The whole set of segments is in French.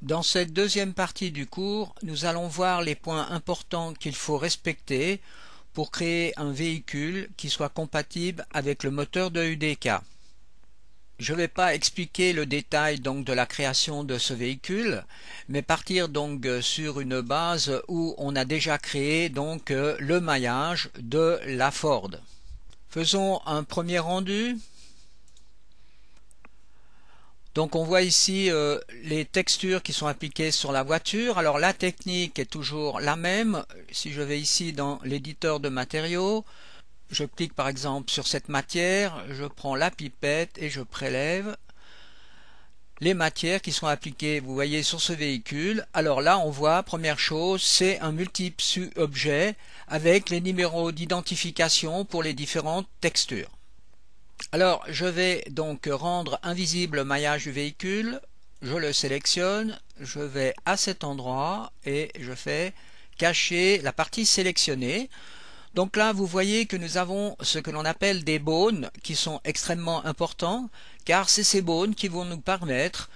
Dans cette deuxième partie du cours, nous allons voir les points importants qu'il faut respecter pour créer un véhicule qui soit compatible avec le moteur de UDK. Je ne vais pas expliquer le détail donc de la création de ce véhicule, mais partir donc sur une base où on a déjà créé donc le maillage de la Ford. Faisons un premier rendu. Donc on voit ici les textures qui sont appliquées sur la voiture. Alors la technique est toujours la même. Si je vais ici dans l'éditeur de matériaux, je clique par exemple sur cette matière, je prends la pipette et je prélève les matières qui sont appliquées, vous voyez, sur ce véhicule. Alors là on voit, première chose, c'est un multiple objet avec les numéros d'identification pour les différentes textures. Alors je vais donc rendre invisible le maillage du véhicule, je le sélectionne, je vais à cet endroit et je fais cacher la partie sélectionnée. Donc là vous voyez que nous avons ce que l'on appelle des bones qui sont extrêmement importants, car c'est ces bones qui vont nous permettre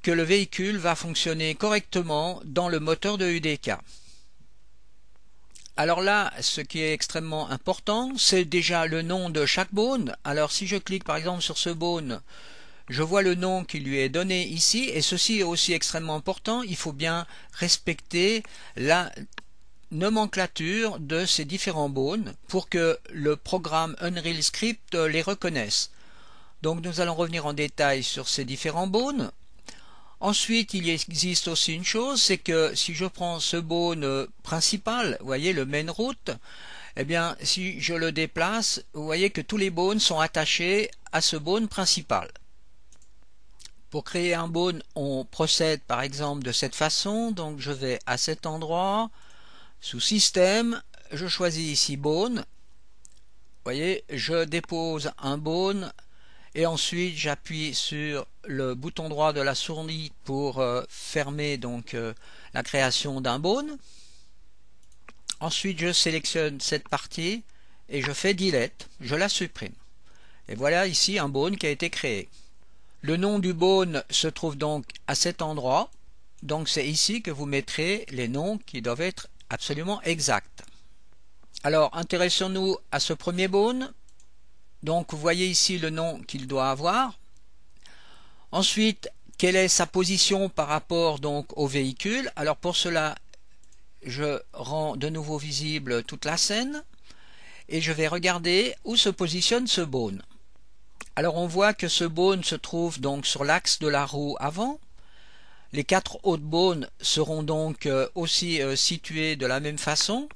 que le véhicule va fonctionner correctement dans le moteur de UDK. Alors là, ce qui est extrêmement important, c'est déjà le nom de chaque bone. Alors si je clique par exemple sur ce bone, je vois le nom qui lui est donné ici, et ceci est aussi extrêmement important, il faut bien respecter la nomenclature de ces différents bones pour que le programme Unreal Script les reconnaisse. Donc nous allons revenir en détail sur ces différents bones. Ensuite, il existe aussi une chose, c'est que si je prends ce bone principal, vous voyez, le main route, eh bien, si je le déplace, vous voyez que tous les bones sont attachés à ce bone principal. Pour créer un bone, on procède par exemple de cette façon. Donc je vais à cet endroit, sous Système, je choisis ici Bone. Vous voyez, je dépose un bone. Et ensuite j'appuie sur le bouton droit de la souris pour fermer donc la création d'un bone. Ensuite je sélectionne cette partie et je fais Delete, je la supprime. Et voilà ici un bone qui a été créé. Le nom du bone se trouve donc à cet endroit. Donc c'est ici que vous mettrez les noms qui doivent être absolument exacts. Alors intéressons-nous à ce premier bone. Donc vous voyez ici le nom qu'il doit avoir. Ensuite, quelle est sa position par rapport donc au véhicule? Alors pour cela, je rends de nouveau visible toute la scène et je vais regarder où se positionne ce bone. Alors on voit que ce bone se trouve donc sur l'axe de la roue avant. Les quatre autres bones seront donc aussi situés de la même façon.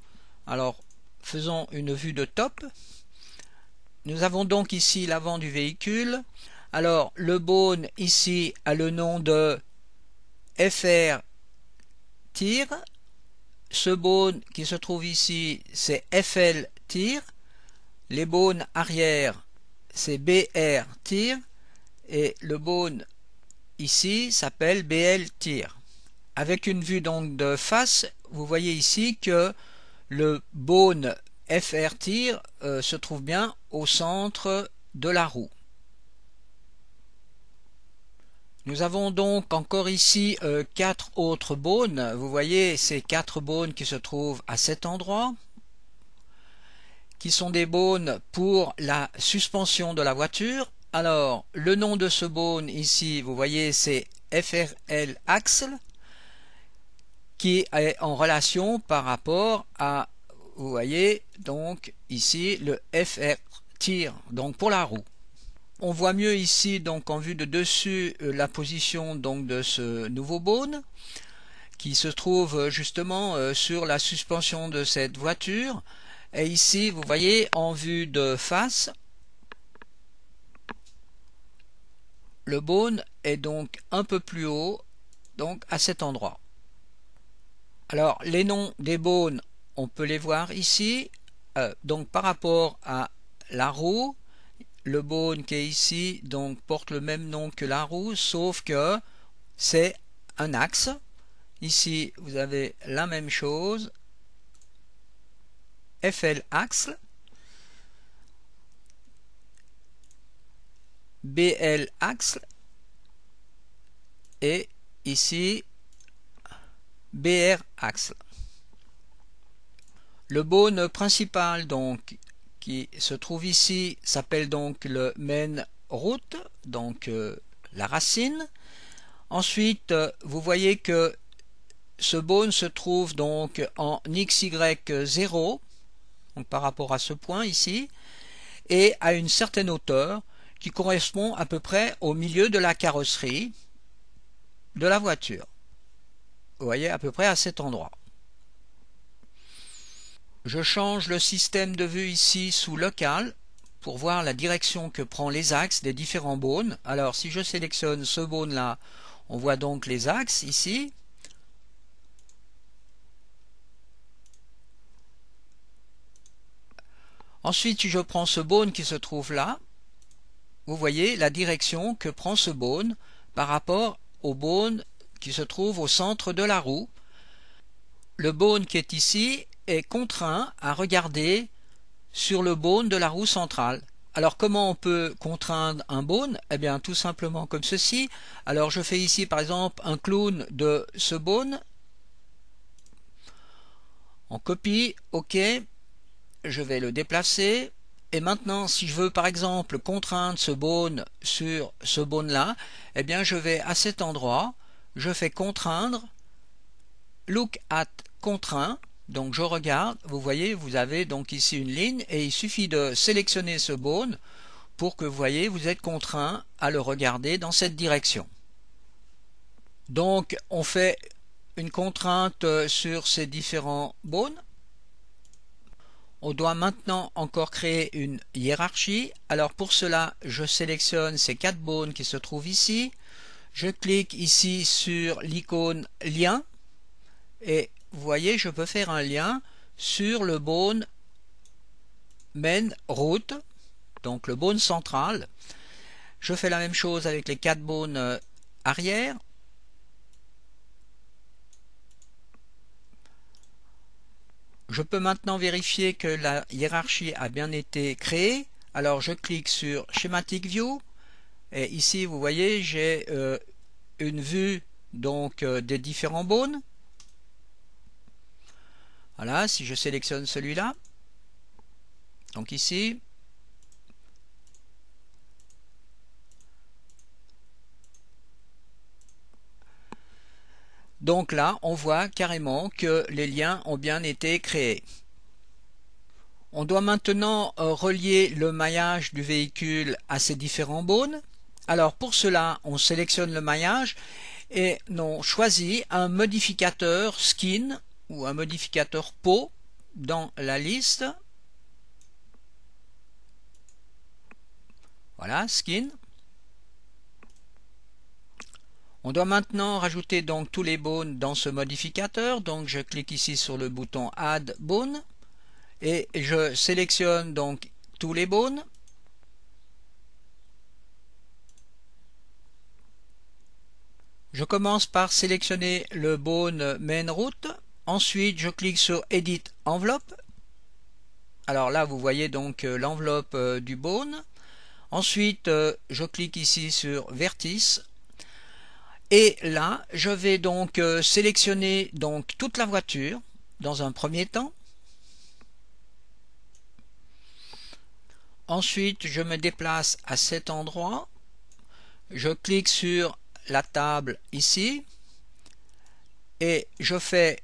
Alors faisons une vue de top. Nous avons donc ici l'avant du véhicule. Alors le bone ici a le nom de FR tir. Ce bone qui se trouve ici c'est FL tir. Les bones arrière c'est BR tir. Et le bone ici s'appelle BL tir. Avec une vue donc de face, vous voyez ici que le bone FR tir se trouve bien au centre de la roue. Nous avons donc encore ici quatre autres bones. Vous voyez ces quatre bones qui se trouvent à cet endroit, qui sont des bones pour la suspension de la voiture. Alors le nom de ce bone ici, vous voyez, c'est FRL Axle, qui est en relation par rapport à, vous voyez, donc ici le FR tir, donc pour la roue. On voit mieux ici donc en vue de dessus la position donc de ce nouveau bone qui se trouve justement sur la suspension de cette voiture. Et ici vous voyez en vue de face, le bone est donc un peu plus haut, donc à cet endroit. Alors les noms des bones, on peut les voir ici. Donc par rapport à la roue, le bone qui est ici donc porte le même nom que la roue, sauf que c'est un axe. Ici vous avez la même chose, FL axe. BL axe et ici BR axe. Le bone principal donc qui se trouve ici s'appelle donc le main root, donc la racine. Ensuite, vous voyez que ce bone se trouve donc en XY0, donc par rapport à ce point ici, et à une certaine hauteur qui correspond à peu près au milieu de la carrosserie de la voiture. Vous voyez, à peu près à cet endroit. Je change le système de vue ici sous local pour voir la direction que prend les axes des différents bones. Alors si je sélectionne ce bone là, on voit donc les axes ici. Ensuite, si je prends ce bone qui se trouve là, vous voyez la direction que prend ce bone par rapport au bone qui se trouve au centre de la roue. Le bone qui est ici est contraint à regarder sur le bone de la roue centrale. Alors comment on peut contraindre un bone? Eh bien tout simplement comme ceci. Alors je fais ici par exemple un clone de ce bone. On copie, ok. Je vais le déplacer. Et maintenant si je veux par exemple contraindre ce bone sur ce bone là, eh bien je vais à cet endroit, je fais contraindre, look at contraint. Donc je regarde, vous voyez, vous avez donc ici une ligne et il suffit de sélectionner ce bone pour que vous voyez, vous êtes contraint à le regarder dans cette direction. Donc on fait une contrainte sur ces différents bones. On doit maintenant encore créer une hiérarchie. Alors pour cela, je sélectionne ces 4 bones qui se trouvent ici. Je clique ici sur l'icône lien et vous voyez, je peux faire un lien sur le bone main root, donc le bone central. Je fais la même chose avec les 4 bones arrière. Je peux maintenant vérifier que la hiérarchie a bien été créée. Alors je clique sur Schematic View et ici vous voyez j'ai une vue donc des différents bones. Voilà, si je sélectionne celui-là, donc ici, donc là, on voit carrément que les liens ont bien été créés. On doit maintenant relier le maillage du véhicule à ces différents bones. Alors pour cela, on sélectionne le maillage et on choisit un modificateur skin ou un modificateur peau dans la liste. Voilà, skin. On doit maintenant rajouter donc tous les bones dans ce modificateur. Donc je clique ici sur le bouton Add Bone et je sélectionne donc tous les bones. Je commence par sélectionner le bone main root. Ensuite, je clique sur Edit Envelope. Alors là, vous voyez donc l'enveloppe du bone. Ensuite, je clique ici sur Vertice. Et là, je vais donc sélectionner donc toute la voiture dans un premier temps. Ensuite, je me déplace à cet endroit. Je clique sur la table ici. Et je fais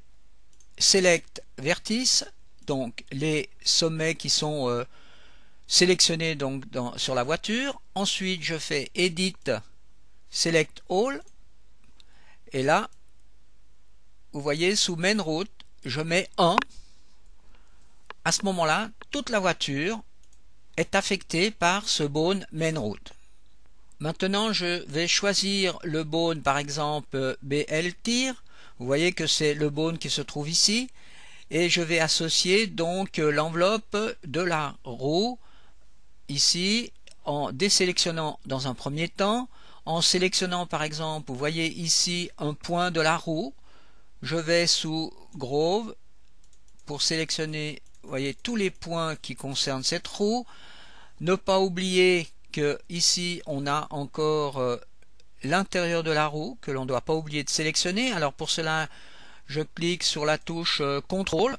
Select Vertice, donc les sommets qui sont sélectionnés donc sur la voiture. Ensuite, je fais Edit Select All. Et là, vous voyez, sous Main Root, je mets 1. À ce moment-là, toute la voiture est affectée par ce bone Main Root. Maintenant, je vais choisir le bone, par exemple, BL Tir. Vous voyez que c'est le bone qui se trouve ici. Et je vais associer donc l'enveloppe de la roue ici en désélectionnant dans un premier temps. En sélectionnant par exemple, vous voyez ici un point de la roue. Je vais sous Groove pour sélectionner, vous voyez, tous les points qui concernent cette roue. Ne pas oublier que ici on a encore l'intérieur de la roue que l'on ne doit pas oublier de sélectionner. Alors pour cela, je clique sur la touche CTRL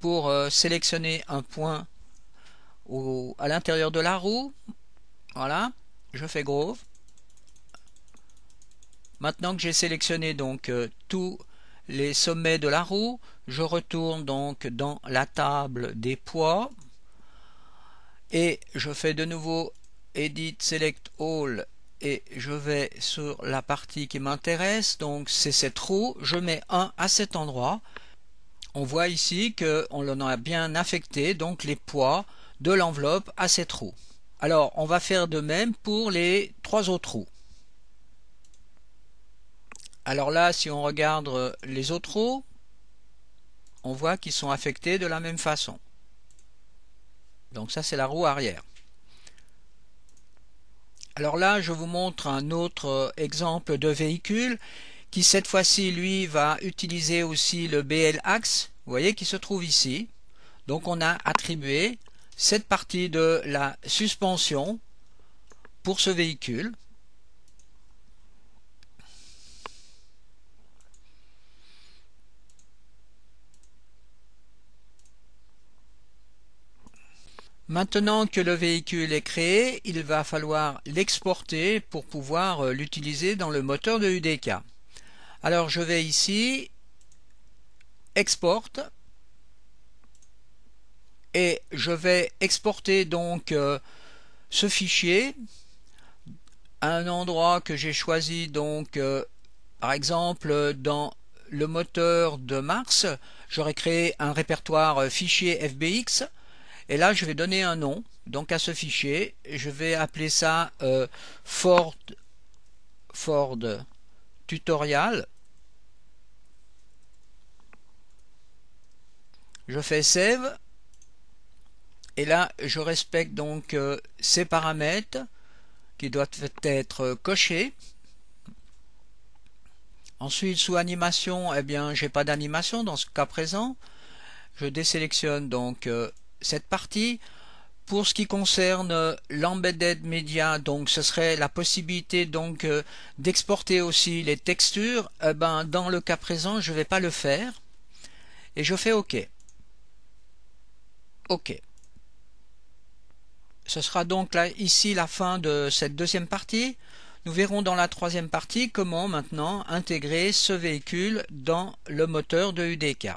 pour sélectionner un point à l'intérieur de la roue. Voilà, je fais Groove. Maintenant que j'ai sélectionné donc tous les sommets de la roue, je retourne donc dans la table des poids et je fais de nouveau Edit Select All et je vais sur la partie qui m'intéresse, donc c'est cette roue, je mets 1 à cet endroit. On voit ici qu'on en a bien affecté donc les poids de l'enveloppe à cette roue. Alors on va faire de même pour les 3 autres roues. Alors là, si on regarde les autres roues, on voit qu'ils sont affectés de la même façon. Donc ça, c'est la roue arrière. Alors là, je vous montre un autre exemple de véhicule qui cette fois-ci, lui, va utiliser aussi le BL Axe, vous voyez, qui se trouve ici. Donc on a attribué cette partie de la suspension pour ce véhicule. Maintenant que le véhicule est créé, il va falloir l'exporter pour pouvoir l'utiliser dans le moteur de UDK. Alors je vais ici, Export, et je vais exporter donc ce fichier à un endroit que j'ai choisi, donc par exemple dans le moteur de Mars, j'aurais créé un répertoire fichier FBX. Et là, je vais donner un nom donc à ce fichier. Je vais appeler ça Ford Tutorial. Je fais Save. Et là, je respecte donc ces paramètres qui doivent être cochés. Ensuite, sous animation, eh bien, j'ai pas d'animation dans ce cas présent. Je désélectionne donc cette partie. Pour ce qui concerne l'embedded media, donc ce serait la possibilité donc d'exporter aussi les textures. Dans le cas présent, je ne vais pas le faire et je fais OK. OK. Ce sera donc là ici la fin de cette deuxième partie. Nous verrons dans la troisième partie comment maintenant intégrer ce véhicule dans le moteur de UDK.